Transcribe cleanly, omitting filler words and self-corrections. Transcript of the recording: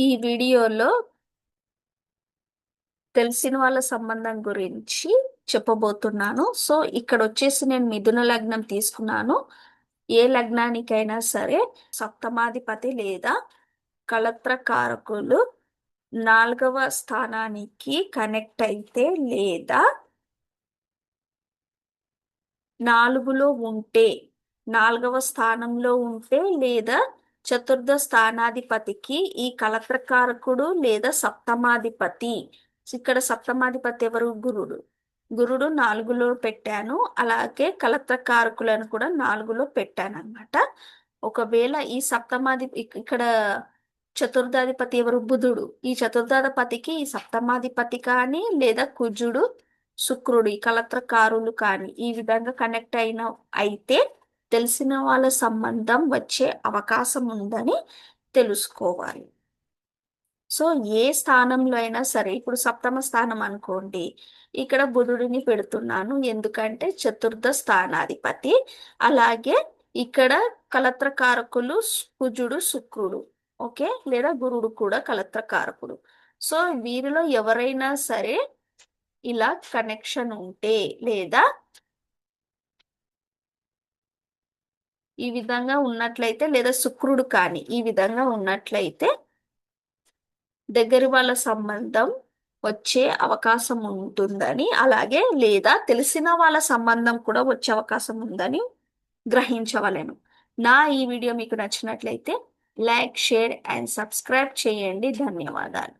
ఈ వీడియోలో తెలిసిన వాళ్ళ సంబంధం గురించి చెప్పబోతున్నాను. సో ఇక్కడ వచ్చేసి నేను మిథున లగ్నం తీసుకున్నాను. ఏ లగ్నానికైనా సరే సప్తమాధిపతి లేదా కళత్ర కారకులు 4వ స్థానానికి కనెక్ట్ అయితే లేదా 4లో ఉంటే, 4వ స్థానంలో ఉంటే లేదా చతుర్థ స్థానాధిపతికి ఈ కలత్రకారకుడు లేదా సప్తమాధిపతి. ఇక్కడ సప్తమాధిపతి ఎవరు? గురుడు. గురుడు 4లో పెట్టాను, అలాగే కలత్రకారకులను కూడా 4లో పెట్టాను అన్నమాట. ఒకవేళ ఈ ఇక్కడ చతుర్థాధిపతి ఎవరు? బుధుడు. ఈ చతుర్థాధిపతికి ఈ సప్తమాధిపతి కానీ లేదా కుజుడు శుక్రుడు ఈ కలత్రకారులు కానీ ఈ విధంగా కనెక్ట్ అయితే తెలిసిన వాళ్ళ సంబంధం వచ్చే అవకాశం ఉందని తెలుసుకోవాలి. సో ఏ స్థానంలో అయినా సరే, ఇప్పుడు సప్తమ స్థానం అనుకోండి, ఇక్కడ బుధుడిని పెడుతున్నాను ఎందుకంటే చతుర్థ స్థానాధిపతి. అలాగే ఇక్కడ కలత్రకారకులు కుజుడు శుక్రుడు, ఓకే, లేదా గురుడు కూడా కలత్రకారకుడు. సో వీరిలో ఎవరైనా సరే ఇలా కనెక్షన్ ఉంటే లేదా ఈ విధంగా ఉన్నట్లయితే, లేదా శుక్రుడు కానీ ఈ విధంగా ఉన్నట్లయితే దగ్గర వాళ్ళ సంబంధం వచ్చే అవకాశం ఉంటుందని, అలాగే లేదా తెలిసిన వాళ్ళ సంబంధం కూడా వచ్చే అవకాశం ఉందని గ్రహించవలెను. ఈ వీడియో మీకు నచ్చినట్లయితే లైక్, షేర్ అండ్ సబ్స్క్రైబ్ చేయండి. ధన్యవాదాలు.